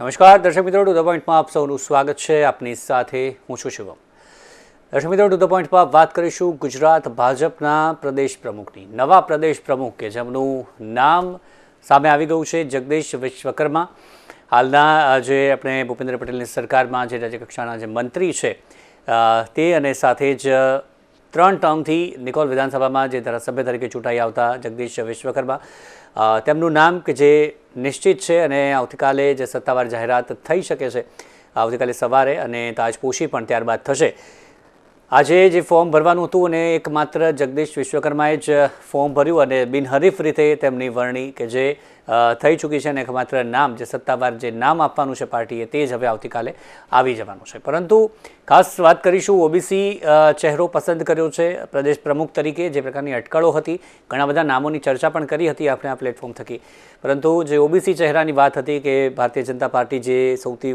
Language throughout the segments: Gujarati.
નમસ્કાર દર્શક મિત્રો, ટુ ધ પોઈન્ટમાં આપ સૌનું સ્વાગત છે. આપની સાથે હું છું શિવમ. દર્શક મિત્રો, ટુ ધ પોઈન્ટમાં વાત કરીશું ગુજરાત ભાજપના પ્રદેશ પ્રમુખની. નવા પ્રદેશ પ્રમુખ કે જેમનું નામ સામે આવી ગયું છે, જગદીશ વિશ્વકર્મા. હાલના જે આપણે ભૂપેન્દ્ર પટેલની સરકારમાં જે રાજ્યકક્ષાના જે મંત્રી છે તે અને સાથે જ 3 ટર્મથી નિકોલ વિધાનસભામાં જે ધારાસભ્ય તરીકે ચૂંટાઈ આવતા જગદીશ વિશ્વકર્મા, તેમનું નામ કે જે નિશ્ચિત છે અને આવતીકાલે જે સત્તાવાર જાહેરાત થઈ શકે છે આવતીકાલે સવારે, અને તાજપોશી પણ ત્યારબાદ થશે. આજે જે ફોર્મ ભરવાનું હતું અને એકમાત્ર જગદીશ વિશ્વકર્માએ જ ફોર્મ ભર્યું અને બિનહરીફ રીતે તેમની વરણી કે જે થઈ ચૂકી છે અને એકમાત્ર નામ જે સત્તાવાર જે નામ આપવાનું છે પાર્ટીએ તે જ હવે આવતીકાલે આવી જવાનું છે. પરંતુ ખાસ વાત કરીશું, ઓબીસી ચહેરો પસંદ કર્યો છે પ્રદેશ પ્રમુખ તરીકે. જે પ્રકારની અટકળો હતી, ઘણા બધા નામોની ચર્ચા પણ કરી હતી આપણે આ પ્લેટફોર્મ થકી, પરંતુ જે ઓબીસી ચહેરાની વાત હતી કે ભારતીય જનતા પાર્ટી જે સૌથી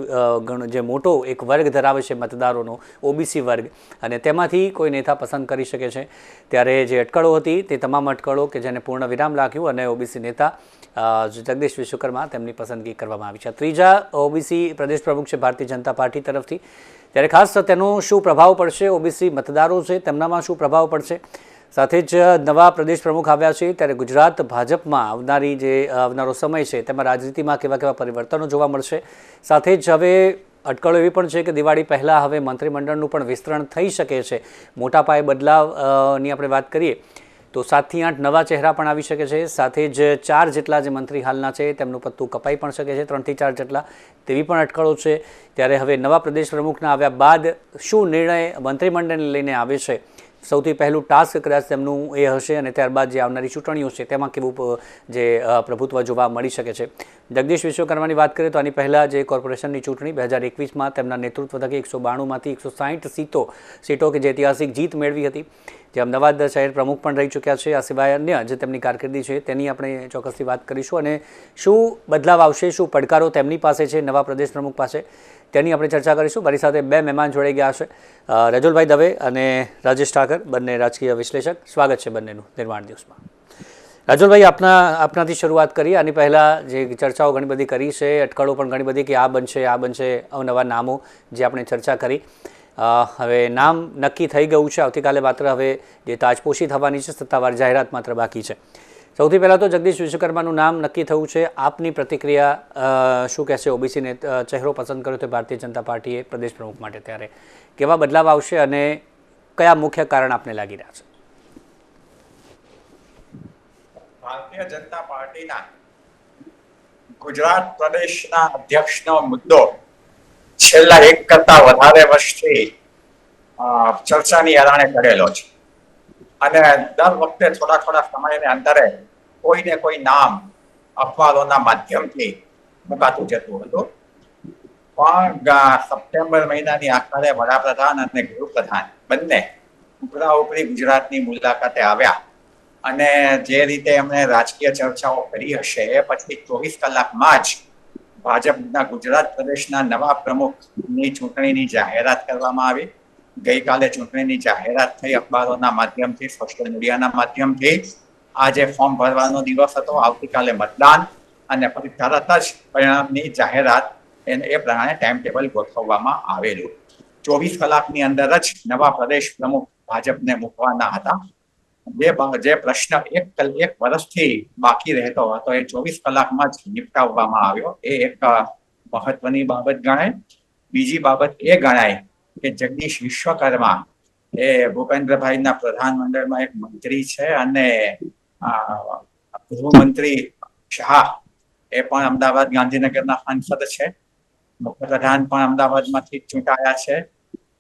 જે મોટો એક વર્ગ ધરાવે છે મતદારોનો, ઓબીસી વર્ગ, અને તેમાંથી કોઈ નેતા પસંદ કરી શકે છે. ત્યારે જે અટકળો હતી તે તમામ અટકળો કે જેને પૂર્ણ વિરામ લાગ્યું અને ઓબીસી નેતા જગદીશ વિશ્વકર્મા તેમની પસંદગી કરવામાં આવી છે. ત્રીજા ઓબીસી પ્રદેશ પ્રમુખ છે ભારતીય જનતા પાર્ટી તરફથી. ત્યારે ખાસ તેનો શું પ્રભાવ પડશે, ઓબીસી મતદારો છે તેમનામાં શું પ્રભાવ પડશે, સાથે જ નવા પ્રદેશ પ્રમુખ આવ્યા છે ત્યારે ગુજરાત ભાજપમાં આવનારો સમય છે તેમાં રાજનીતિમાં કેવા કેવા પરિવર્તનો જોવા મળશે. સાથે જ હવે અટકળો એવી પણ છે કે દિવાળી પહેલાં હવે મંત્રીમંડળનું પણ વિસ્તરણ થઈ શકે છે. મોટા પાયે બદલાવની આપણે વાત કરીએ તો 7 થી 8 નવા ચહેરા પણ આવી શકે છે. સાથે જ 4 જેટલા જે મંત્રી હાલના છે તેમનું પત્તું કપાઈ પણ શકે છે, 3 થી 4 જેટલા, તેવી પણ અટકળો છે. ત્યારે હવે નવા પ્રદેશ પ્રમુખના આવ્યા બાદ શું નિર્ણય મંત્રીમંડળને લઈને આવે છે, સૌથી પહેલું ટાસ્ક કદાચ તેમનું એ હશે, અને ત્યારબાદ જે આવનારી ચૂંટણીઓ છે તેમાં કેવું જે પ્રભુત્વ જોવા મળી શકે છે. જગદીશ વિશ્વકર્માની વાત કરીએ તો આની પહેલાં જે કોર્પોરેશનની ચૂંટણી 2021માં તેમના નેતૃત્વ થકી 192માંથી 160 સીટો કે જે ઐતિહાસિક જીત મેળવી હતી, જે અમદાવાદ શહેર પ્રમુખ પણ રહી ચૂક્યા છે. આ સિવાય અન્ય જે તેમની કારકિર્દી છે તેની આપણે ચોક્કસથી વાત કરીશું, અને શું બદલાવ આવશે, શું પડકારો તેમની પાસે છે નવા પ્રદેશ પ્રમુખ પાસે, તેની આપણે ચર્ચા કરીશું. મારી સાથે 2 મહેમાન જોડાઈ ગયા છે, રજુલભાઈ દવે અને રાજેશ ઠાકર, બંને રાજકીય વિશ્લેષક. સ્વાગત છે બંનેનું નિર્માણ દિવસમાં. રાજુલભાઈ, આપનાથી શરૂઆત કરીએ. આની પહેલાં જે ચર્ચાઓ ઘણી બધી કરી છે, અટકળો પણ ઘણી બધી કે આ બનશે, અવનવા નામો જે આપણે ચર્ચા કરી, હવે નામ નક્કી થઈ ગયું છે. આવતીકાલે માત્ર હવે જે તાજપોશી થવાની છે, સત્તાવાર જાહેરાત માત્ર બાકી છે. સૌથી પહેલાં તો જગદીશ વિશ્વકર્માનું નામ નક્કી થયું છે. આપની પ્રતિક્રિયા શું કહેશે? ઓબીસીને ચહેરો પસંદ કર્યો તો ભારતીય જનતા પાર્ટીએ પ્રદેશ પ્રમુખ માટે, ત્યારે કેવા બદલાવ આવશે અને કયા મુખ્ય કારણ આપને લાગી રહ્યા છે? ભારતીય જનતા પાર્ટીના ગુજરાત પ્રદેશના અધ્યક્ષનો મુદ્દો છેલ્લા 1 કરતા વધારે વર્ષથી ચર્ચાની અરાણે કરેલો છે, અને દર વખતે થોડા સમયને અંતરે કોઈને કોઈ નામ અખબારોના માધ્યમથી મુકાતું જતું હતું. પણ સપ્ટેમ્બર મહિનાની આખરે વડાપ્રધાન અને ગૃહપ્રધાન બંને ઉપરી ગુજરાતની મુલાકાતે આવ્યા, અને જે રીતે એમણે રાજકીય ચર્ચાઓ કરી હશે એ પછી 24 કલાકમાં જ ભાજપના ગુજરાત પ્રદેશના નવા પ્રમુખની ચૂંટણીની જાહેરાત કરવામાં આવી. ગઈકાલે ચૂંટણીની જાહેરાત થઈ અખબારોના માધ્યમથી, સોશિયલ મીડિયાના માધ્યમથી. આજે ફોર્મ ભરવાનો દિવસ હતો, આવતીકાલે મતદાન, અને પછી તરત જ પરિણામની જાહેરાત એ પ્રમાણે ટાઈમ ટેબલ ગોઠવવામાં આવેલું. 24 કલાકની અંદર જ નવા પ્રદેશ પ્રમુખ ભાજપને મૂકવાના હતા. જે પ્રશ્ન એક વર્ષથી બાકી રહેતો હતો એ 24 કલાકમાં જ નિપટાવવામાં આવ્યો. એ એક મહત્વની બાબત ગણાય. બીજી બાબત એ ગણાય કે જગદીશ વિશ્વકર્મા એ ભૂપેન્દ્રભાઈના પ્રધાનમંડળમાં એક મંત્રી છે, અને ગૃહમંત્રી શાહ એ પણ અમદાવાદ ગાંધીનગરના સાંસદ છે. મુખ્યપ્રધાન પણ અમદાવાદમાંથી ચૂંટાયા છે.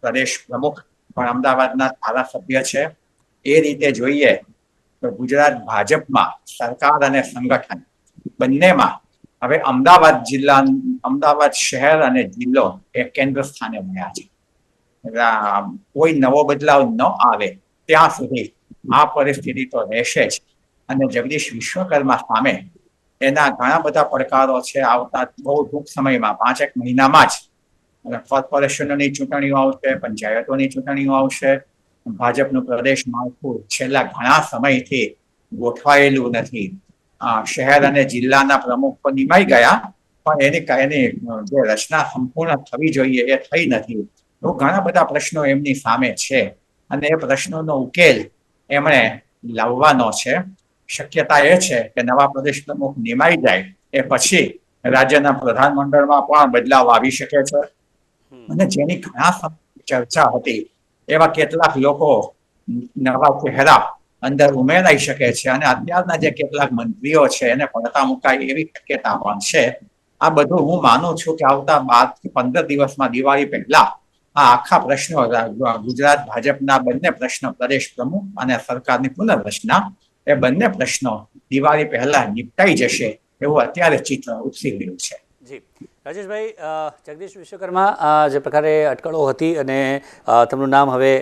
પ્રદેશ પ્રમુખ પણ અમદાવાદના ધારાસભ્ય છે. એ રીતે જોઈએ તો ગુજરાત ભાજપમાં સરકાર અને સંગઠન બંનેમાં હવે અમદાવાદ શહેર અને જિલ્લો એ કેન્દ્ર સ્થાને બન્યા છે. કોઈ નવો બદલાવ ન આવે ત્યાં સુધી આ પરિસ્થિતિ તો રહેશે જ, અને જગદીશ વિશ્વકર્મા સામે એના ઘણા બધા પડકારો છે. આવતા બહુ ટૂંક સમયમાં 5-1 મહિનામાં જ કોર્પોરેશનોની ચૂંટણીઓ આવશે, પંચાયતોની ચૂંટણીઓ આવશે. ભાજપનું પ્રદેશ માળખું છેલ્લા ઘણા સમયથી ગોઠવાયેલું નથી. શહેર અને જિલ્લાના પ્રમુખો નિમાઈ ગયા, પણ એની જે રચના સંપૂર્ણ થવી જોઈએ એ થઈ નથી. તો ઘણા બધા પ્રશ્નો એમની સામે છે અને એ પ્રશ્નોનો ઉકેલ એમણે લાવવાનો છે. શક્યતા એ છે કે નવા પ્રદેશ પ્રમુખ નિમાઈ જાય એ પછી રાજ્યના પ્રધાનમંડળમાં પણ બદલાવ આવી શકે છે. અને જેની ઘણા ચર્ચા હતી એવા કેટલાક લોકો નવા ચહેરા અંદર ઉમેરાઈ શકે છે અને અત્યારના જે કેટલાક મંત્રીઓ છે એને પડતા મુકાય એવી શક્યતા પણ છે. આ બધું હું માનું છું કે આવતા 12 થી 15 દિવસમાં દિવાળી પહેલા આ આખા પ્રશ્નો ગુજરાત ભાજપના બંને પ્રશ્નો પ્રદેશ પ્રમુખ અને સરકારની પુનર્રચના એ બંને પ્રશ્નો દિવાળી પહેલા નિપટાઈ જશે એવું અત્યારે ચિત્ર ઉપસી રહ્યું છે. જી રાજેશભાઈ, જગદીશ વિશ્વકર્મા જે પ્રકારે અટકળો હતી અને તેમનું નામ હવે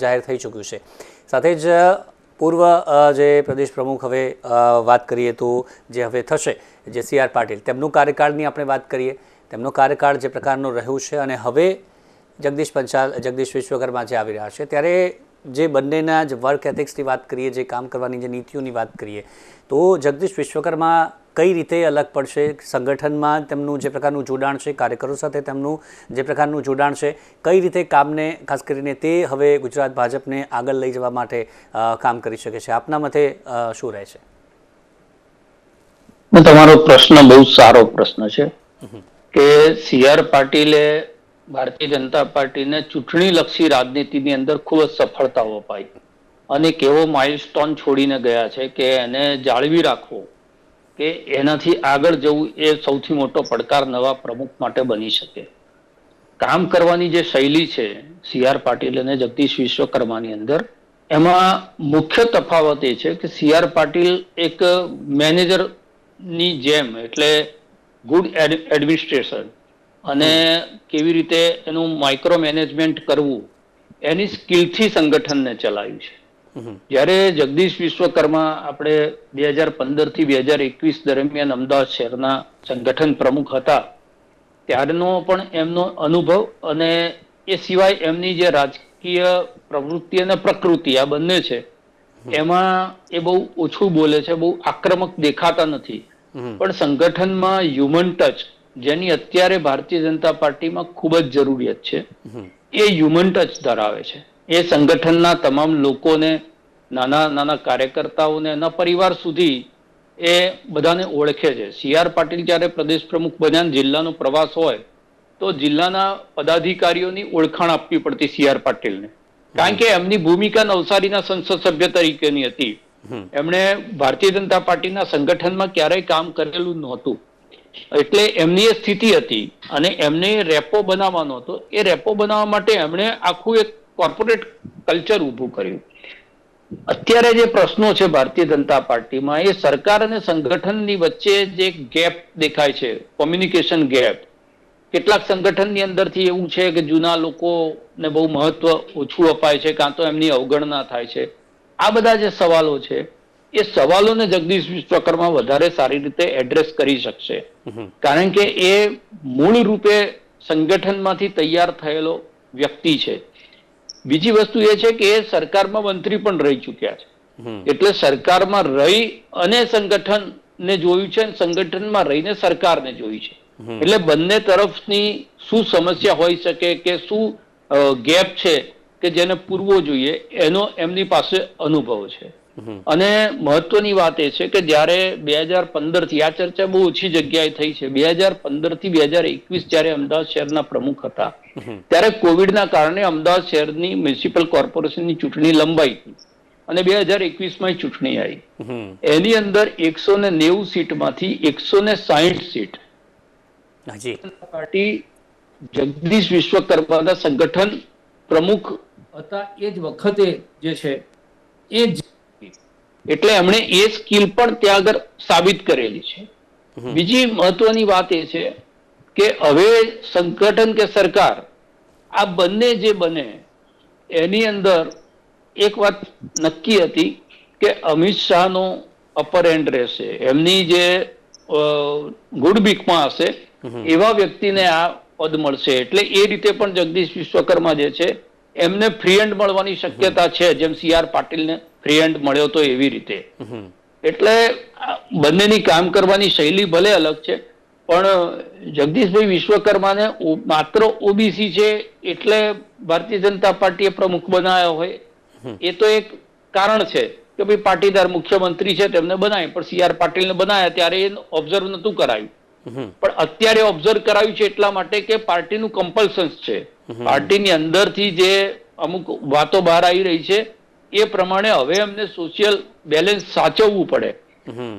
જાહેર થઈ ચૂક્યું છે, સાથે જ પૂર્વ જે પ્રદેશ પ્રમુખ હવે વાત કરીએ તો જે હવે થશે જે CR પાટીલ, તેમનું કાર્યકાળની આપણે વાત કરીએ, તેમનો કાર્યકાળ જે પ્રકારનો રહ્યો છે અને હવે જગદીશ વિશ્વકર્મા જે આવી રહ્યા છે, ત્યારે જે બંનેના જ વર્ક એથિક્સની વાત કરીએ, જે કામ કરવાની જે નીતિઓની વાત કરીએ, તો જગદીશ વિશ્વકર્મા કઈ રીતે અલગ પડશે? સંગઠનમાં તેમનું જે પ્રકારનું જોડાણ છે, કાર્યકરો સાથે તેમનું જે પ્રકારનું જોડાણ છે, કઈ રીતે કામને ખાસ કરીને તે હવે ગુજરાત ભાજપને આગળ લઈ જવા માટે કામ કરી શકે છે? આપના મતે શું રહે છે? તમારો પ્રશ્ન બહુ સારો પ્રશ્ન છે કે CR પાટીલે ભારતીય જનતા પાર્ટીને ચૂંટણીલક્ષી રાજનીતિની અંદર ખૂબ જ સફળતાઓ અપાઈ અને કેવો માઇલસ્ટોન છોડીને ગયા છે કે એને જાળવી રાખવો કે એનાથી આગળ જવું એ સૌથી મોટો પડકાર નવા પ્રમુખ માટે બની શકે. કામ કરવાની જે શૈલી છે CR પાટીલ અને જગદીશ વિશ્વકર્માની અંદર, એમાં મુખ્ય તફાવત એ છે કે CR પાટીલ એક મેનેજરની જેમ, એટલે ગુડ એડમિનિસ્ટ્રેશન અને કેવી રીતે એનું માઇક્રો મેનેજમેન્ટ કરવું એની સ્કિલથી સંગઠનને ચલાવ્યું છે. જ્યારે જગદીશ વિશ્વકર્મા આપણે 2015 થી 2021 દરમિયાન અમદાવાદ શહેરના સંગઠન પ્રમુખ હતા, ત્યારનો પણ એમનો અનુભવ અને એ સિવાય એમની જે રાજકીય પ્રવૃત્તિ અને પ્રકૃતિ આ બંને છે એમાં એ બહુ ઓછું બોલે છે, બહુ આક્રમક દેખાતા નથી, પણ સંગઠનમાં હ્યુમન ટચ જેની અત્યારે ભારતીય જનતા પાર્ટીમાં ખૂબ જ જરૂરિયાત છે એ હ્યુમન ટચ ધરાવે છે. એ સંગઠનના તમામ લોકોને, નાના નાના કાર્યકર્તાઓને, એના પરિવાર સુધી એ બધાને ઓળખે છે. CR પાટીલ જ્યારે પ્રદેશ પ્રમુખ બન્યા, જિલ્લાનો પ્રવાસ હોય તો જિલ્લાના પદાધિકારીઓની ઓળખાણ આપવી પડતી CR પાટીલને, કારણ કે એમની ભૂમિકા નવસારીના સંસદ સભ્ય તરીકેની હતી. એમણે ભારતીય જનતા પાર્ટીના સંગઠનમાં ક્યારેય કામ કરેલું નહોતું, એટલે એમની એ સ્થિતિ હતી અને એમને રેપો બનાવવાનો હતો. એ રેપો બનાવવા માટે એમણે આખું એક કોર્પોરેટ કલ્ચર ઊભું કર્યું. અત્યારે જે પ્રશ્નો છે ભારતીય જનતા પાર્ટીમાં, એ સરકાર અને સંગઠનની વચ્ચે જે ગેપ દેખાય છે, કોમ્યુનિકેશન ગેપ, કેટલાક સંગઠનની અંદરથી એવું છે કે જૂના લોકોને બહુ મહત્વ ઓછું અપાય છે, કાં તો એમની અવગણના થાય છે. આ બધા જે સવાલો છે એ સવાલોને જગદીશ વિશ્વકર્મા વધારે સારી રીતે એડ્રેસ કરી શકશે, કારણ કે એ મૂળ રૂપે સંગઠનમાંથી તૈયાર થયેલો વ્યક્તિ છે. બીજી વસ્તુ એ છે કે એ સરકારમાં મંત્રી પણ રહી ચૂક્યા છે, એટલે સરકારમાં રહી અને સંગઠનને જોયું છે, સંગઠનમાં રહીને સરકારને જોઈ છે. એટલે બંને તરફની શું સમસ્યા હોઈ શકે કે શું ગેપ છે કે જેને પૂરવો જોઈએ એનો એમની પાસે અનુભવ છે. અને મહત્વની વાત એ છે કે જ્યારે 2015 થી, આ ચર્ચા બહુ ઓછી જગ્યાએ થઈ છે, 2015 થી 2021 જ્યારે અમદાવાદ શહેરના પ્રમુખ હતા ત્યારે કોવિડના કારણે અમદાવાદ શહેરની મ્યુનિસિપલ કોર્પોરેશનની ચૂંટણી લંબાઈ અને 2021માં ચૂંટણી આવી. એની અંદર 190 સીટમાંથી 160 સીટ પાર્ટી જગદીશ વિશ્વકર્માના સંગઠન પ્રમુખ હતા એ જ વખતે જે છે એ જ, એટલે એમણે એ સ્કિલ પણ ત્યાં આગળ સાબિત કરેલી છે. બીજી મહત્વની વાત એ છે કે હવે સંગઠન કે સરકાર આ બંને જે બને એની અંદર એક વાત નક્કી હતી કે અમિત શાહનો અપર એન્ડ રહેશે, એમની જે ગુડબીકમાં હશે એવા વ્યક્તિને આ પદ મળશે. એટલે એ રીતે પણ જગદીશ વિશ્વકર્મા જે છે એમને ફ્રી હેન્ડ મળવાની શક્યતા છે, જેમ CR પાટીલને ફ્રી હેન્ડ મળ્યો તો એવી રીતે. એટલે બંનેની કામ કરવાની શૈલી ભલે અલગ છે, પણ જગદીશભાઈ વિશ્વકર્માને માત્ર ઓબીસી છે એટલે ભારતીય જનતા પાર્ટીએ પ્રમુખ બનાવ્યો હોય એ તો એક કારણ છે કે ભાઈ પાટીદાર મુખ્યમંત્રી છે તેમને બનાવ્યા, પણ સી આર પાટીલને બનાવ્યા ત્યારે એ ઓબ્ઝર્વ નતું કરાયું. પણ અત્યારે ઓબ્ઝર્વ કરાવ્યું છે એટલા માટે કે પાર્ટીનું કમ્પલ્સન છે. પાર્ટીની અંદરથી જે અમુક વાતો બહાર આવી રહી છે એ પ્રમાણે હવે એમને સોશિયલ બેલેન્સ સાચવવું પડે.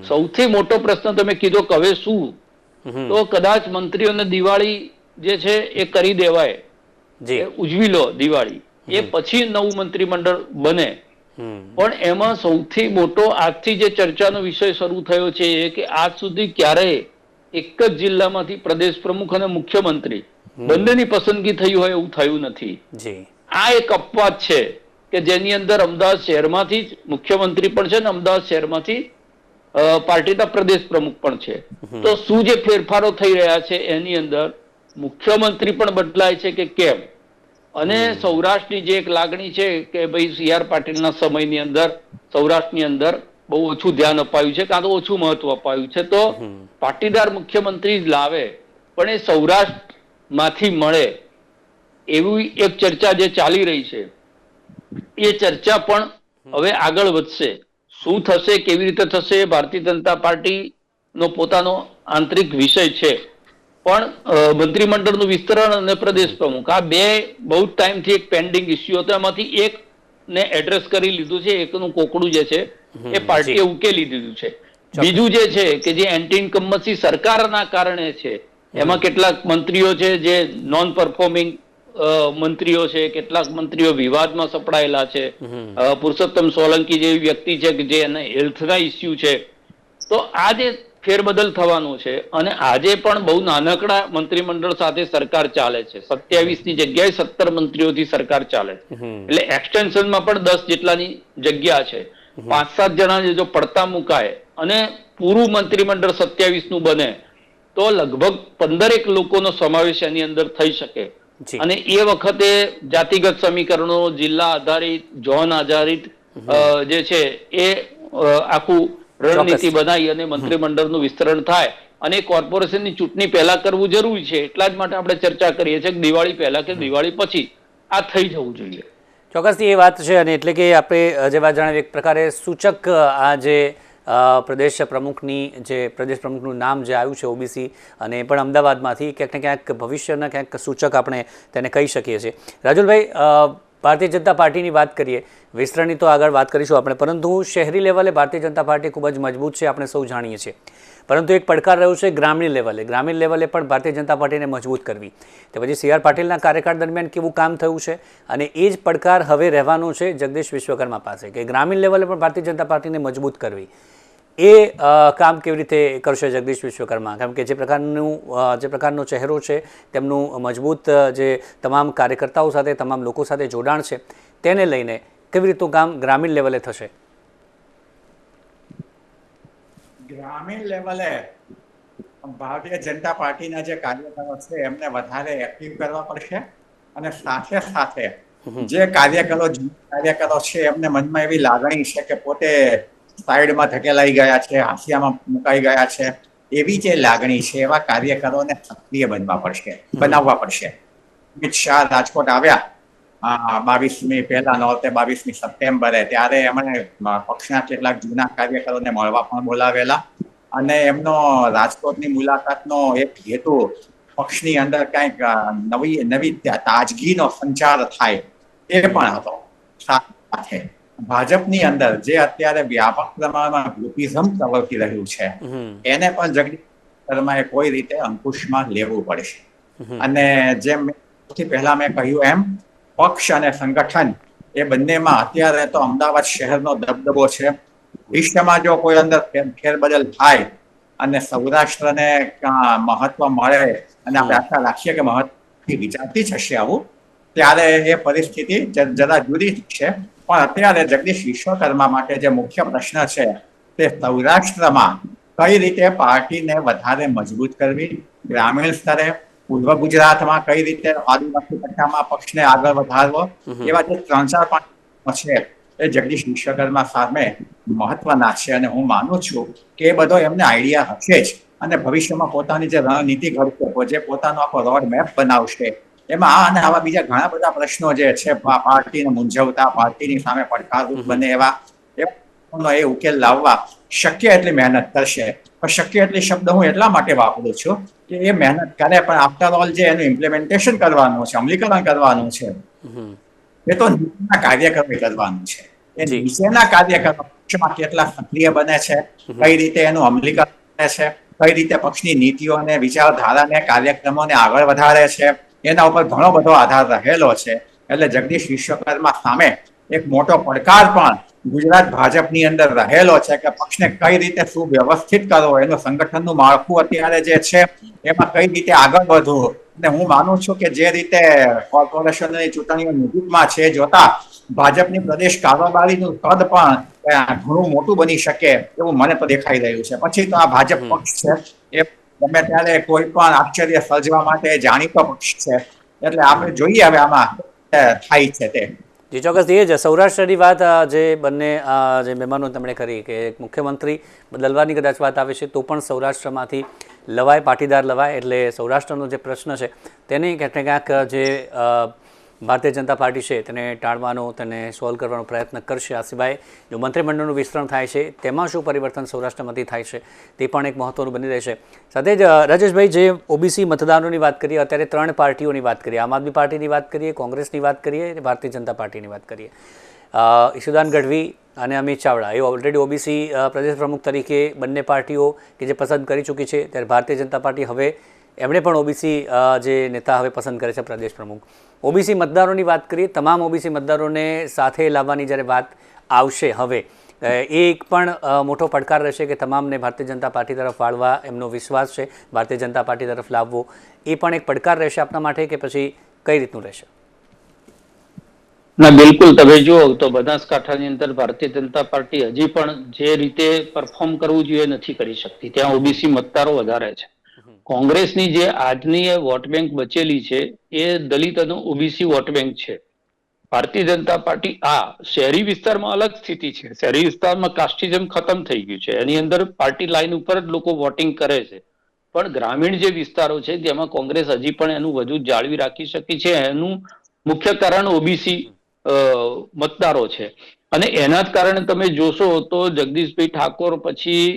સૌથી મોટો પ્રશ્ન તમે કીધો કે હવે શું, તો કદાચ મંત્રીઓને દિવાળી જે છે એ કરી દેવાય, ઉજવી લો દિવાળી, એ પછી નવું મંત્રીમંડળ બને. પણ એમાં સૌથી મોટો આજથી જે ચર્ચાનો વિષય શરૂ થયો છે એ કે આજ સુધી ક્યારેય એક જ જિલ્લામાંથી પ્રદેશ પ્રમુખ અને મુખ્યમંત્રી બંનેની પસંદગી થઈ હોય એવું થયું નથી. આ એક અપવાદ છે કે જેની અંદર અમદાવાદ શહેરમાંથી જ મુખ્યમંત્રી પણ છે ને અમદાવાદ શહેરમાંથી પાર્ટીના પ્રદેશ પ્રમુખ પણ છે. તો શું જે ફેરફારો થઈ રહ્યા છે એની અંદર મુખ્યમંત્રી પણ બદલાય છે કે કેમ? અને સૌરાષ્ટ્રની જે એક લાગણી છે કે ભાઈ સી આર પાટીલના સમયની અંદર સૌરાષ્ટ્રની અંદર બહુ ઓછું ધ્યાન અપાયું છે, કાં તો ઓછું મહત્વ અપાયું છે, તો પાટીદાર મુખ્યમંત્રી જ લાવે પણ એ સૌરાષ્ટ્રમાંથી મળે એવી એક ચર્ચા જે ચાલી રહી છે એ ચર્ચા પણ હવે આગળ વધશે. શું થશે, કેવી રીતે થશે, ભારતીય જનતા પાર્ટીનો પોતાનો આંતરિક વિષય છે. પણ મંત્રીમંડળનું વિસ્તરણ અને પ્રદેશ પ્રમુખ આ બે બહુ ટાઈમથી એક પેન્ડિંગ ઇસ્યુ હતો, એમાંથી એક ને એડ્રેસ કરી લીધું છે, એકનું કોકડું જે છે એ પાર્ટીએ ઉકેલી દીધું છે. બીજું જે છે કે જે એન્ટી ઇન્કમ્બન્સી સરકારના કારણે છે એમાં કેટલાક મંત્રીઓ છે જે નોન પરફોર્મિંગ મંત્રીઓ છે, કેટલાક મંત્રીઓ વિવાદમાં સપડાયેલા છે. પુરુષોત્તમ સોલંકી જેવી વ્યક્તિ છે કે જે એના હેલ્થના ઇસ્યુ છે. તો આ જે ફેરબદલ થવાનું છે અને આજે પણ બહુ નાનકડા મંત્રીમંડળ સાથે સરકાર ચાલે છે. 27 ની જગ્યાએ 17 મંત્રીઓથી સરકાર ચાલે છે. એટલે એક્સટેન્શનમાં પણ 10 જેટલાની જગ્યા છે. 5-7 જણા જો પડતા મુકાય અને પૂરું મંત્રીમંડળ 27 નું બને તો લગભગ 15 લોકોનો સમાવેશ એની અંદર થઈ શકે. અને એ વખતે જાતિગત સમીકરણો, જિલ્લા આધારિત, ઝોન આધારિત જે છે એ આખું રણનીતિ બનાવી અને મંત્રીમંડળનું વિસ્તરણ થાય. અને કોર્પોરેશનની ચૂંટણી પહેલા કરવું જરૂરી છે. એટલા જ માટે આપણે ચર્ચા કરીએ છીએ કે દિવાળી પહેલા કે દિવાળી પછી આ થઈ જવું જોઈએ. ચોક્કસથી એ વાત છે. અને એટલે કે આપણે જે વાત જણાવી એક પ્રકારે સૂચક આ જે પ્રદેશ પ્રમુખનું નામ જે આવ્યું છે ઓબીસી અને પણ અમદાવાદમાંથી ક્યાંક ને ક્યાંક ભવિષ્યના ક્યાંક સૂચક આપણે તેને કહી શકીએ છીએ. રાજુલભાઈ, ભારતીય જનતા પાર્ટીની વાત કરીએ, વિસ્તરણની તો આગળ વાત કરીશું આપણે, પરંતુ શહેરી લેવલે ભારતીય જનતા પાર્ટી ખૂબ જ મજબૂત છે, આપણે સૌ જાણીએ છીએ. પરંતુ એક પડકાર રહ્યો છે ગ્રામીણ લેવલે પણ ભારતીય જનતા પાર્ટીને મજબૂત કરવી. તે પછી સી આર પાટીલના કાર્યકાળ દરમિયાન કેવું કામ થયું છે અને એ જ પડકાર હવે રહેવાનો છે જગદીશ વિશ્વકર્મા પાસે કે ગ્રામીણ લેવલે પણ ભારતીય જનતા પાર્ટીને મજબૂત કરવી. એ કામ કેવી રીતે કરશે જગદીશ વિશ્વકર્મા? કારણ કે જે પ્રકારનો ચહેરો છે, તેમનું મજબૂત જે તમામ કાર્યકર્તાઓ સાથે, તમામ લોકો સાથે જોડાણ છે, તેને લઈને કેવી રીતનું કામ ગ્રામીણ લેવલે થશે? ગ્રામીણ લેવલે ભારતીય જનતા પાર્ટીના જે કાર્યકરો છે એમને વધારે એક્ટિવ કરવા પડશે. અને સાથે સાથે જે કાર્યકરો છે એમને મનમાં એવી લાગણી છે કે પોતે સાઈડમાં ધકેલાઈ ગયા છે, હાંસિયામાં મુકાઈ ગયા છે, એવી જે લાગણી છે એવા કાર્યકરોને સક્રિય બનાવવા પડશે. અમિત શાહ રાજકોટ આવ્યા 22મી સપ્ટેમ્બરે, ત્યારે એમણે પક્ષના કેટલાક જૂના કાર્યકરોને મળવા પણ બોલાવેલા. અને એમનો રાજકોટની મુલાકાતનો એક હેતુ પક્ષની અંદર કંઈક નવી તાજગીનો સંચાર થાય એ પણ હતો. સાથે ભાજપની અંદર જે અત્યારે વ્યાપક પ્રમાણમાં ગ્રુપિઝમ પ્રવર્તી રહ્યું છે એને પણ જગદીશ શર્માએ કોઈ રીતે અંકુશમાં લેવું પડશે. અને જેમ પહેલા મેં કહ્યું એમ પક્ષ અને સંગઠન એ બંનેમાં અત્યારે તો અમદાવાદ શહેરનો દબદબો છે. ભવિષ્યમાં જો કોઈ અંદર ફેરબદલ થાય અને સૌરાષ્ટ્રને મહત્વ મળે અને આપણે આશા રાખીએ કે મહત્વથી વિચારતી થશે આવું, ત્યારે એ પરિસ્થિતિ જરા જુદી છે. પણ અત્યારે જગદીશ વિશ્વકર્મા માટે જે મુખ્ય પ્રશ્ન છે તે સૌરાષ્ટ્રમાં કઈ રીતે પાર્ટીને વધારે મજબૂત કરવી, ગ્રામીણ સ્તરે, પૂર્વ ગુજરાતમાં કઈ રીતે આદિવાસી પટ્ટામાં પક્ષને આગળ વધારવો, એવા જે 3-4 છે એ જગદીશ વિશ્વકર્મા સામે મહત્વના છે. અને હું માનું છું કે એ બધો એમને આઈડિયા હશે જ. અને ભવિષ્યમાં પોતાની જે રણનીતિ ઘડશે, જે પોતાનો આખો રોડ મેપ બનાવશે, એમાં આ અને આવા બીજા ઘણા બધા પ્રશ્નો જે છે પાર્ટીને મૂંઝવતા, પાર્ટીની સામે પડકારરૂપ બને એવા એ ઉકેલ લાવવા શક્ય એટલી મહેનત કરશે. પણ શક્ય એટલી શબ્દ હું એટલા માટે વાપરું છું કે એ મહેનત કરે, પણ આફ્ટર ઓલ જે એનું ઇમ્પ્લિમેન્ટેશન કરવાનું છે, અમલીકરણ કરવાનું છે, એ તો નીચેના કાર્યક્રમે કરવાનું છે. એ નીચેના કાર્યક્રમમાં કેટલા સક્રિય બને છે, કઈ રીતે એનું અમલીકરણ કરે છે, કઈ રીતે પક્ષની નીતિઓને, વિચારધારાને, કાર્યક્રમોને આગળ વધારે છે, એના ઉપર ઘણો બધો આધાર રહેલો છે. એટલે જગદીશ વિશ્વકર્મા સામે એક મોટો પડકાર પણ ગુજરાત ભાજપની અંદર રહેલો છે કે પક્ષને કઈ રીતે સુવ્યવસ્થિત કરવો, એનું સંગઠનનું માળખું અત્યારે જે છે એમાં કઈ રીતે આગળ વધવું. અને હું માનું છું કે જે રીતે કોર્પોરેશનની ચૂંટણીઓ નજીકમાં છે, જોતા ભાજપની પ્રદેશ કારોબારીનું કદ પણ ઘણું મોટું બની શકે એવું મને તો દેખાઈ રહ્યું છે. પછી તો આ ભાજપ પક્ષ છે એ ગમે ત્યારે કોઈ પણ આશ્ચર્ય સર્જવા માટે જાણીતો પક્ષ છે. એટલે આપણે જોઈએ હવે આમાં થાય છે તે. જી ચોક્કસ. એ જ સૌરાષ્ટ્રની વાત જે બંને જે મહેમાનો તેમણે કરી કે મુખ્યમંત્રી બદલવાની કદાચ વાત આવે છે તો પણ સૌરાષ્ટ્રમાંથી લવાય, પાટીદાર લવાય. એટલે સૌરાષ્ટ્રનો જે પ્રશ્ન છે તેને ક્યાંક ને ક્યાંક જે ભારતીય જનતા પાર્ટી છે તેને ટાળવાનો, તેને સોલ્વ કરવાનો પ્રયત્ન કરશે. આ સિવાય જો મંત્રીમંડળનું વિસ્તરણ થાય છે તેમાં શું પરિવર્તન સૌરાષ્ટ્રમાંથી થાય છે તે પણ એક મહત્વનું બની રહેશે. સાથે જ રાજેશભાઈ, જે ઓબીસી મતદારોની વાત કરીએ, અત્યારે 3 પાર્ટીઓની વાત કરીએ, આમ આદમી પાર્ટીની વાત કરીએ, કોંગ્રેસની વાત કરીએ અને ભારતીય જનતા પાર્ટીની વાત કરીએ. ઈશુદાન ગઢવી અને અમિત ચાવડા એ ઓલરેડી ઓબીસી પ્રદેશ પ્રમુખ તરીકે બંને પાર્ટીઓ કે જે પસંદ કરી ચૂકી છે, ત્યારે ભારતીય જનતા પાર્ટી હવે એમણે પણ ઓબીસી જે નેતા હવે પસંદ કરે છે પ્રદેશ પ્રમુખ. ઓબીસી મતદારોની વાત કરીએ, તમામ ઓબીસી મતદારોને સાથે લાવવાની જ્યારે વાત આવશે હવે, એ એક પણ મોટો પડકાર રહેશે કે તમામને ભારતીય જનતા પાર્ટી તરફ વાળવા એમનો વિશ્વાસ છે, ભારતીય જનતા પાર્ટી તરફ લાવવો એ પણ એક પડકાર રહેશે આપના માટે, કે પછી કઈ રીતનું રહેશે? ના, બિલકુલ. તમે જુઓ તો બનાસકાંઠાની અંદર ભારતીય જનતા પાર્ટી હજી પણ જે રીતે પરફોર્મ કરવું જોઈએ નથી કરી શકતી. ત્યાં ઓબીસી મતદારો વધારે છે. કોંગ્રેસની જે આજની વોટ બેંક બચેલી છે એ દલિત અને ઓબીસી વોટ બેંક છે. ભારતીય જનતા પાર્ટી શહેરી વિસ્તારમાં અલગ સ્થિતિ છે. શહેરી વિસ્તારમાં કાસ્ટિઝમ ખતમ થઈ ગયું છે, એની અંદર પાર્ટી લાઈન ઉપર જ લોકો વોટિંગ કરે છે. પણ ગ્રામીણ જે વિસ્તારો છે જેમાં કોંગ્રેસ હજી પણ એનું વધુ જાળવી રાખી શકી છે, એનું મુખ્ય કારણ ઓબીસી મતદારો છે. અને એના જ કારણે તમે જોશો તો જગદીશભાઈ ઠાકોર પછી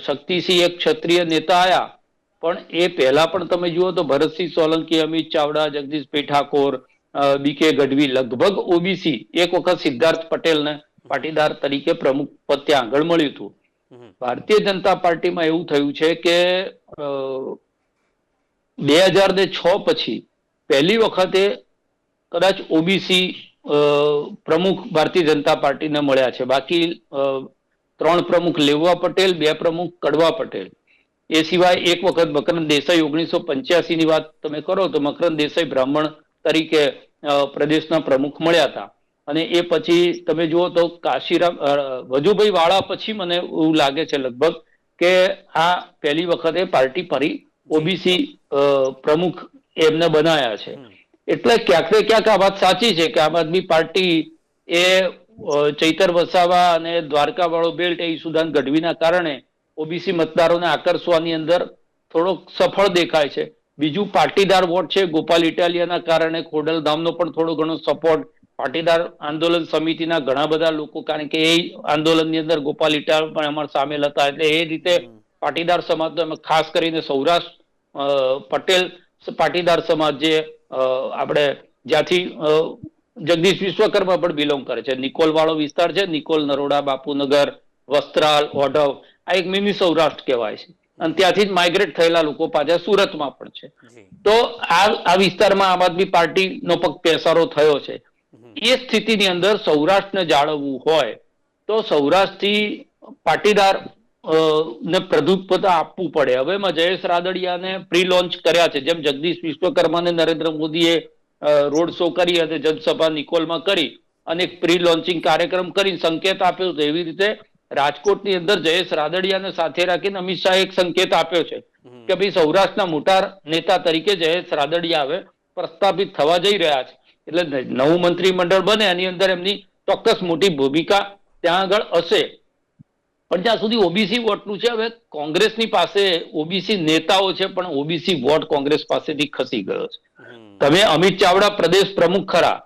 શક્તિસિંહ એક ક્ષત્રિય નેતા આયા, પણ એ પહેલા પણ તમે જુઓ તો ભરતસિંહ સોલંકી, અમિત ચાવડા, જગદીશભાઈ ઠાકોર, બીકે ગઢવી, લગભગ ઓબીસી એક વખત સિદ્ધાર્થ પટેલને પાટીદાર તરીકે પ્રમુખ પદ ત્યાં આગળ મળ્યું હતું. ભારતીય જનતા પાર્ટીમાં એવું થયું છે કે 2006 પછી પહેલી વખતે કદાચ ઓબીસી પ્રમુખ ભારતીય જનતા પાર્ટીને મળ્યા છે. બાકી 3 પ્રમુખ લેવા પટેલ, 2 પ્રમુખ કડવા પટેલ. એ સિવાય એક વખત મકરંદ દેસાઈ 1985 ની વાત તમે કરો તો મકરંદ દેસાઈ બ્રાહ્મણ તરીકે પ્રદેશના પ્રમુખ મળ્યા હતા. અને એ પછી તમે જુઓ તો કાશીરામ વજુભાઈ વાળા પછી મને એવું લાગે છે લગભગ કે આ પહેલી વખતે પાર્ટી ફરી ઓબીસી પ્રમુખ એમને બનાયા છે. એટલે ક્યાંક ને ક્યાંક આ વાત સાચી છે કે આમ આદમી પાર્ટી એ ચૈતર વસાવા અને દ્વારકા વાળો બેલ્ટ એ ઈશુદાન ગઢવીના કારણે ઓબીસી મતદારોને આકર્ષવાની અંદર થોડોક સફળ દેખાય છે. બીજું પાટીદાર વોટ છે, ગોપાલ ઇટાલિયાના કારણે ખોડલધામનો પણ થોડો ઘણો સપોર્ટ, પાટીદાર આંદોલન સમિતિના ઘણા બધા લોકો, કારણ કે એ આંદોલનની અંદર ગોપાલ ઇટાલિયા પણ અમારા સામેલ હતા. એટલે એ રીતે પાટીદાર સમાજ, ખાસ કરીને સૌરાષ્ટ્ર પટેલ પાટીદાર સમાજ, જે આપણે જ્યાંથી જગદીશ વિશ્વકર્મા પણ બિલોંગ કરે છે, નિકોલ વાળો વિસ્તાર છે, નિકોલ, નરોડા, બાપુનગર, વસ્ત્રાલ, ઓઢવ, આ એક મિની સૌરાષ્ટ્ર કહેવાય છે. અને ત્યાંથી જ માઇગ્રેટ થયેલા લોકો પાછા સુરતમાં પણ છે. તો આ વિસ્તારમાં આમ આદમી પાર્ટીનો પગ પેસારો થયો છે. એ સ્થિતિની અંદર સૌરાષ્ટ્રને જાળવવું હોય તો સૌરાષ્ટ્રથી પાટીદાર ને પ્રભુત્વતા આપવું પડે. હવે જયેશ રાદડિયાને પ્રી લોન્ચ કર્યા છે, જેમ જગદીશ વિશ્વકર્માને નરેન્દ્ર મોદીએ રોડ શો કરી અને જનસભા નિકોલમાં કરી અને એક પ્રી લોન્ચિંગ કાર્યક્રમ કરી સંકેત આપ્યો હતો, એવી રીતે રાજકોટની અંદર જયેશ રાદડિયાને સાથે રાખીને અમિત શાહે એક સંકેત આપ્યો છે કે ભાઈ સૌરાષ્ટ્રના મોટા નેતા તરીકે જયેશ રાદડિયા હવે પ્રસ્થાપિત થવા જઈ રહ્યા છે. એટલે નવું મંત્રીમંડળ બને એની અંદર એમની ચોક્કસ મોટી ભૂમિકા ત્યાં આગળ હશે. પણ જ્યાં સુધી ઓબીસી વોટનું છે, હવે કોંગ્રેસની પાસે ઓબીસી નેતાઓ છે પણ ઓબીસી વોટ કોંગ્રેસ પાસેથી ખસી ગયો છે. તમે અમિત ચાવડા પ્રદેશ પ્રમુખ ખરા,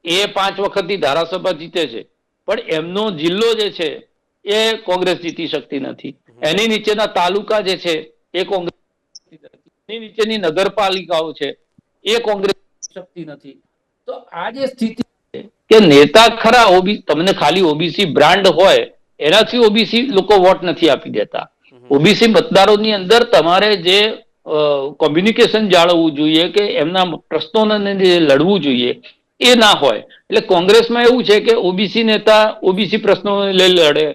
એ 5 વખતથી ધારાસભા જીતે છે, પણ એમનો જિલ્લો જે છે એ કોંગ્રેસ જીતી શકતી નથી. એની નીચેના તાલુકા જે છે એ કોંગ્રેસ, એની નીચેની નગરપાલિકાઓ છે એ કોંગ્રેસ જીતી શકતી નથી. તો આ જે સ્થિતિ છે કે નેતા ખરા તમને ખાલી ઓબીસી બ્રાન્ડ હોય એનાથી ઓબીસી લોકો વોટ નથી આપી દેતા. ઓબીસી મતદારોની અંદર તમારે જે કોમ્યુનિકેશન જાળવવું જોઈએ કે એમના પ્રશ્નોને જે લડવું જોઈએ એ ના હોય. એટલે કોંગ્રેસમાં એવું છે કે ઓબીસી નેતા ઓબીસી પ્રશ્નોને લઈ લડે,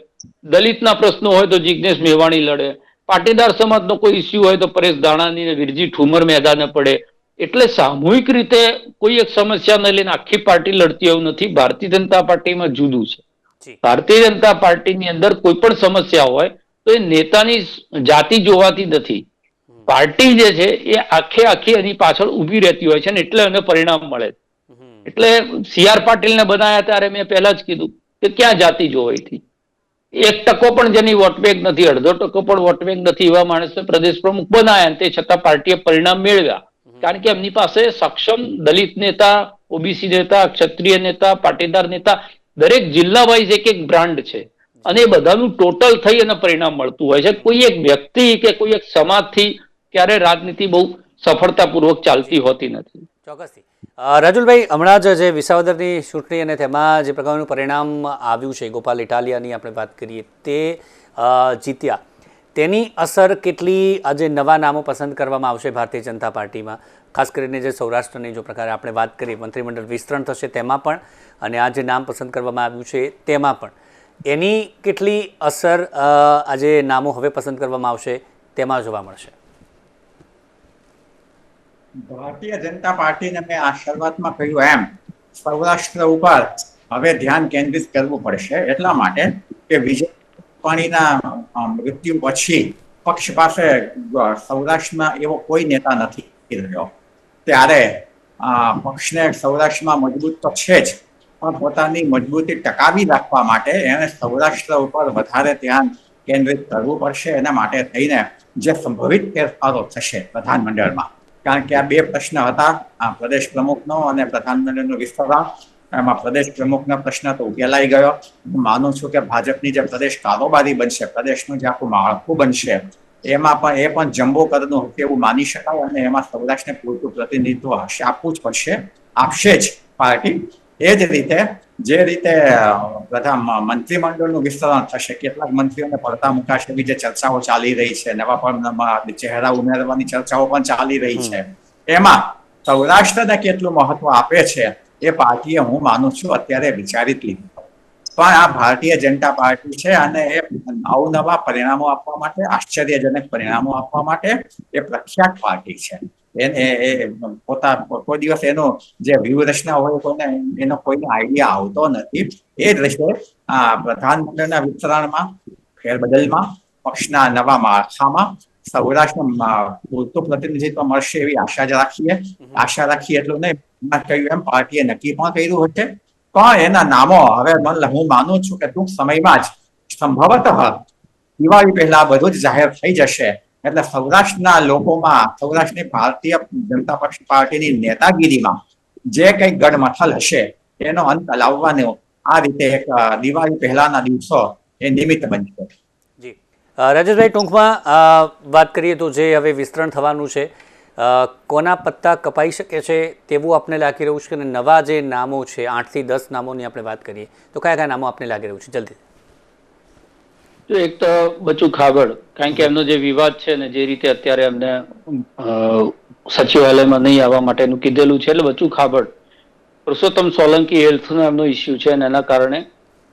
દલિતના પ્રશ્નો હોય તો જિજ્ઞેશ મેવાણી લડે, પાટીદાર સમાજનો કોઈ ઇસ્યુ હોય તો પરેશ ધાનાણી ને વિરજી ઠુમર મેદાને પડે. એટલે સામૂહિક રીતે કોઈ એક સમસ્યાને લઈને આખી પાર્ટી લડતી એવું નથી. ભારતીય જનતા પાર્ટીમાં જુદું છે. ભારતીય જનતા પાર્ટીની અંદર કોઈ પણ સમસ્યા હોય તો એ નેતાની જાતિ જોવાતી નથી. પાર્ટી જે છે એ આખી એની પાછળ ઉભી રહેતી હોય છે ને એટલે એને પરિણામ મળે. એટલે CR પાટીલને બનાવ્યા ત્યારે મેં પહેલા જ કીધું કે ક્યાં જાતિ જોવાઈ હતી. 1% પણ જેની વોટ બેંક નથી, 1.5% પણ વોટ બેંક નથી, એવા માણસને પ્રદેશ પ્રમુખ બનાવ્યા, તે છતાં પાર્ટીએ પરિણામ મેળવ્યા. કારણ કે એમની પાસે સક્ષમ દલિત નેતા, ઓબીસી નેતા, ક્ષત્રિય નેતા, પાટીદાર નેતા, દરેક જિલ્લા વાઇઝ એક બ્રાન્ડ છે અને એ બધાનું ટોટલ થઈ અને પરિણામ મળતું હોય છે. કોઈ એક વ્યક્તિ કે કોઈ એક સમાજથી ક્યારે રાજનીતિ બહુ સફળતાપૂર્વક ચાલતી હોતી નથી. ચોક્કસથી. રાજુલભાઈ, હમણાં જ જે વિસાવદરની ચૂંટણી અને તેમાં જે પ્રકારનું પરિણામ આવ્યું છે, ગોપાલ ઇટાલિયાની આપણે વાત કરીએ, તે જીત્યા, તેની અસર કેટલી આજે નવા નામો પસંદ કરવામાં આવશે ભારતીય જનતા પાર્ટીમાં, ખાસ કરીને જે સૌરાષ્ટ્રની જો પ્રકારે આપણે વાત કરીએ, મંત્રીમંડળ વિસ્તરણ થશે તેમાં પણ અને આ જે નામ પસંદ કરવામાં આવ્યું છે તેમાં પણ, એની કેટલી અસર આજે નામો હવે પસંદ કરવામાં આવશે તેમાં જોવા મળશે? ભારતીય જનતા પાર્ટીને મેં આ શરૂઆતમાં કહ્યું એમ સૌરાષ્ટ્ર ઉપર હવે ધ્યાન કેન્દ્રિત કરવું પડશે, એટલા માટે કે વિજય રૂપાણીના મૃત્યુ પછી પક્ષ પાસે સૌરાષ્ટ્રમાં એવો કોઈ નેતા નથી રહ્યો. ત્યારે પક્ષને સૌરાષ્ટ્રમાં મજબૂત તો છે જ, પણ પોતાની મજબૂતી ટકાવી રાખવા માટે એને સૌરાષ્ટ્ર ઉપર વધારે ધ્યાન કેન્દ્રિત કરવું પડશે. એના માટે થઈને જે સંભવિત ફેરફારો થશે પ્રધાનમંડળમાં, કારણ કે આ 2 પ્રશ્ન હતા, આ પ્રદેશ પ્રમુખનો અને પ્રધાનમંત્રીનું વિસ્તરણ. એમાં પ્રદેશ પ્રમુખનો પ્રશ્ન તો ઉકેલાઈ ગયો. હું માનું છું કે ભાજપની જે પ્રદેશ કારોબારી બનશે, પ્રદેશનું જે આખું માળખું બનશે, એમાં પણ એ પણ જમ્બો કદનું હશે એવું માની શકાય અને એમાં સૌરાષ્ટ્રને પૂરતું પ્રતિનિધિત્વ હશે, આપવું જ પડશે, આપશે જ પાર્ટી. એ જ રીતે જે રીતે મંત્રીમંડળનું વિસ્તરણ થશે, કેટલાક મંત્રીઓને પડતા મુકાશે એવી જે ચર્ચાઓ ચાલી રહી છે, નવા ચહેરા ઉમેરવાની ચર્ચાઓ પણ ચાલી રહી છે, એમાં સૌરાષ્ટ્રને કેટલું મહત્વ આપે છે એ પાર્ટીએ, હું માનું છું, અત્યારે વિચારી લીધું. પણ આ ભારતીય જનતા પાર્ટી છે અને એ અવનવા પરિણામો આપવા માટે, આશ્ચર્યજનક પરિણામો આપવા માટે એ પ્રખ્યાત પાર્ટી છે. કોઈ દિવસ એનો જે વ્યૂહરચના હોય કોઈને એનો કોઈને આઈડિયા આવતો નથી. એ જ રીતે પ્રધાનમંત્રીના વિસ્તરણમાં, ફેરબદલમાં, પક્ષના નવા માળખામાં સૌરાષ્ટ્રમાં પૂરતું પ્રતિનિધિત્વ મળશે એવી આશા જ રાખીએ. આશા રાખીએ એટલું નહીં, કહ્યું એમ પાર્ટીએ નક્કી પણ કર્યું હશે. પણ એના નામો હવે હું માનું છું કે ટૂંક સમયમાં જ સંભવતઃ દિવાળી પહેલા બધું જ જાહેર થઈ જશે. એટલે સૌરાષ્ટ્રના લોકોમાં, સૌરાષ્ટ્રની ભારતીય જનતા પાર્ટીની નેતાગીરીમાં જે કંઈ ગડમથલ હશે એનો અંત લાવવાનો આ રીતે એક દિવાળી પહેલાના દિવસો એ નિમિત્ત બનશે. જી રાજેશભાઈ, ટૂંકમાં વાત કરીએ તો જે હવે વિસ્તરણ થવાનું છે, કોના પત્તા કપાઈ શકે છે તેવું આપને લાગી રહ્યું છે? અને નવા જે નામો છે, 8 થી 10 નામોની આપણે વાત કરીએ તો કયા કયા નામો આપને લાગી રહ્યું છે જલ્દી? એક તો બચુ ખાબડ, કારણ કે એમનો જે વિવાદ છે ને, જે રીતે અત્યારે એમને સચિવાલયમાં નહીં આવવા માટેનું કીધેલું છે, એટલે બચુ ખાબડ. પુરુષોત્તમ સોલંકી હેલ્થનો એમનો ઇસ્યુ છે અને એના કારણે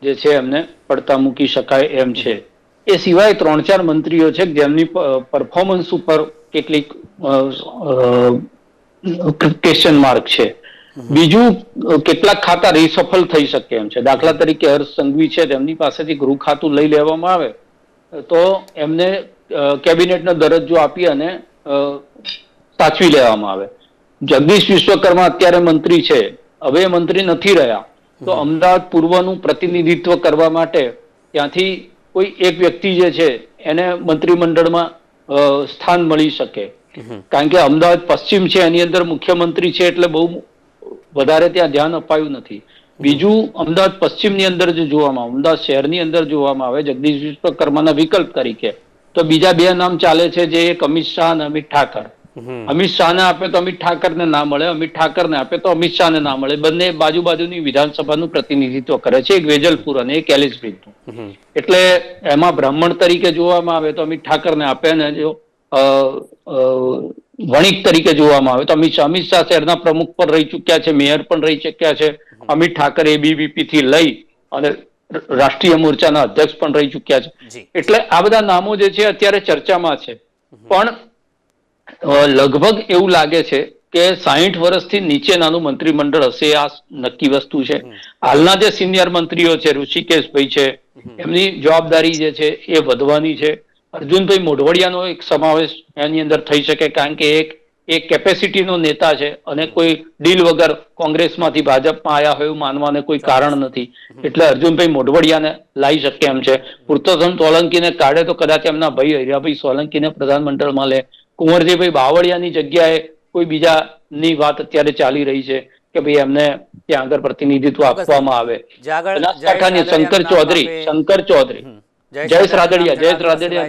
જે છે એમને પડતા મૂકી શકાય એમ છે. એ સિવાય 3-4 મંત્રીઓ છે જેમની પરફોર્મન્સ ઉપર કેટલીક ક્વેશ્ચન માર્ક છે. બીજું, કેટલાક ખાતા રિસફલ થઈ શકે એમ છે. દાખલા તરીકે હર્ષ સંઘવી છે, તેમની પાસેથી ગૃહ ખાતું લઈ લેવામાં આવે તો એમને કેબિનેટનો દરજ્જો આપી અને સાચવી લેવામાં આવે. જગદીશ વિશ્વકર્મા અત્યારે મંત્રી છે, હવે મંત્રી નથી રહ્યા, તો અમદાવાદ પૂર્વનું પ્રતિનિધિત્વ કરવા માટે ત્યાંથી કોઈ એક વ્યક્તિ જે છે એને મંત્રીમંડળમાં સ્થાન મળી શકે. કારણ કે અમદાવાદ પશ્ચિમ છે એની અંદર મુખ્યમંત્રી છે એટલે બહુ વધારે ત્યાં ધ્યાન અપાયું નથી. બીજું, અમદાવાદ પશ્ચિમની અંદર જો જોવામાં આવે, અમદાવાદ શહેરની અંદર જોવામાં આવે જગદીશ વિશ્વકર્માના વિકલ્પ તરીકે, તો બીજા બે નામ ચાલે છે, જે એક અમિત શાહ અને અમિત ઠાકર. અમિત શાહને આપે તો અમિત ઠાકરને ના મળે, અમિત ઠાકરને આપે તો અમિત શાહને ના મળે. બંને બાજુની વિધાનસભાનું પ્રતિનિધિત્વ કરે છે, એક વેજલપુર અને એક એલિસબ્રિજનું. એટલે એમાં બ્રાહ્મણ તરીકે જોવામાં આવે તો અમિત ઠાકરને આપે, અને જો વણિક તરીકે જોવામાં આવે તો અમિત શાહ શહેરના પ્રમુખ પણ રહી ચુક્યા છે, મેયર પણ રહી ચુક્યા છે. અમિત ઠાકર એબીવીપી થી લઈ અને રાષ્ટ્રીય મોરચાના અધ્યક્ષ પણ રહી ચુક્યા છે. એટલે આ બધા નામો જે છે અત્યારે ચર્ચામાં છે. પણ લગભગ એવું લાગે છે કે 60 વર્ષથી નીચેનાનું મંત્રીમંડળ હશે, આ નક્કી વસ્તુ છે. હાલના જે સિનિયર મંત્રીઓ છે, ઋષિકેશભાઈ છે, એમની જવાબદારી જે છે એ વધવાની છે. અર્જુનભાઈ મોઢવાડિયાનો એક સમાવેશ એની અંદર થઈ શકે, કારણ કે એક કેપેસિટીનો નેતા છે અને કોઈ ડીલ વગર કોંગ્રેસમાંથી ભાજપમાં આવ્યા હોય એવું માનવાને કોઈ કારણ નથી. એટલે અર્જુનભાઈ મોઢવાડિયાને લાવી શકે એમ છે. પુરુષોત્તમ સોલંકીને કાઢે તો કદાચ એમના ભાઈ હરિયાભાઈ સોલંકીને પ્રધાનમંડળમાં લે. કુંવરજીભાઈ બાવળિયાની જગ્યાએ કોઈ બીજાની વાત અત્યારે ચાલી રહી છે કે ભાઈ એમને ત્યાં આગળ પ્રતિનિધિત્વ આપવામાં આવે. બનાસકાંઠાની શંકર ચૌધરી, જયેશ રાદડિયા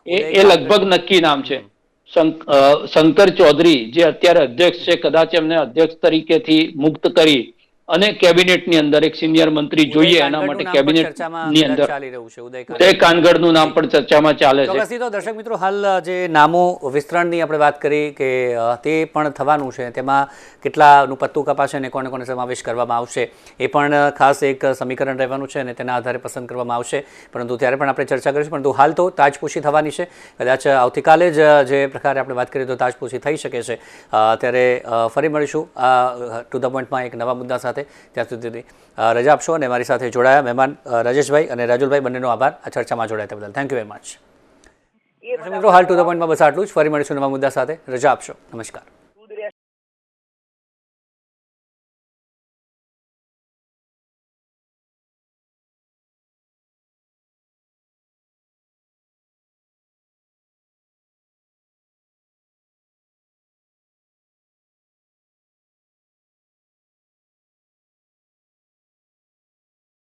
એ લગભગ નક્કી નામ છે. શંકર ચૌધરી જે અત્યારે અધ્યક્ષ છે, કદાચ એમને અધ્યક્ષ તરીકેથી મુક્ત કરી અને કેબિનેટની અંદર એક સિનિયર મંત્રી જોઈએ, એના માટે કેબિનેટની અંદર ઉદય કાનગડનું નામ પણ ચર્ચામાં ચાલે છે. ચોક્કસથી તો દર્શક મિત્રો, હાલ જે નામો વિસ્તરણની આપણે વાત કરી કે તે પણ થવાનું છે, તેમાં કેટલાનું પત્તું કપાશે અને કોને કોને સમાવેશ કરવામાં આવશે એ પણ ખાસ એક સમીકરણ રહેવાનું છે અને તેના આધારે પસંદ કરવામાં આવશે. પરંતુ ત્યારે પણ આપણે ચર્ચા કરીશું. પરંતુ હાલ તો તાજપોશી થવાની છે. કદાચ આવતીકાલે જ જે પ્રકારે આપણે વાત કરીએ તો તાજપોશી થઈ શકે છે. ત્યારે ફરી મળીશું ટુ ધ પોઈન્ટમાં એક નવા મુદ્દા સાથે. ત્યાં સુધી રજા આપશો અને મારી સાથે જોડાયા મહેમાન રાજેશભાઈ અને રાજુલભાઈ, બંનેનો આભાર આ ચર્ચામાં જોડાયા તે બદલ. Thank you very much. મિત્રો, હાલ ટુ ધ પોઈન્ટમાં બસ આટલું જ. ફરી મળીશું નવા મુદ્દા સાથે. રજા આપશો. નમસ્કાર.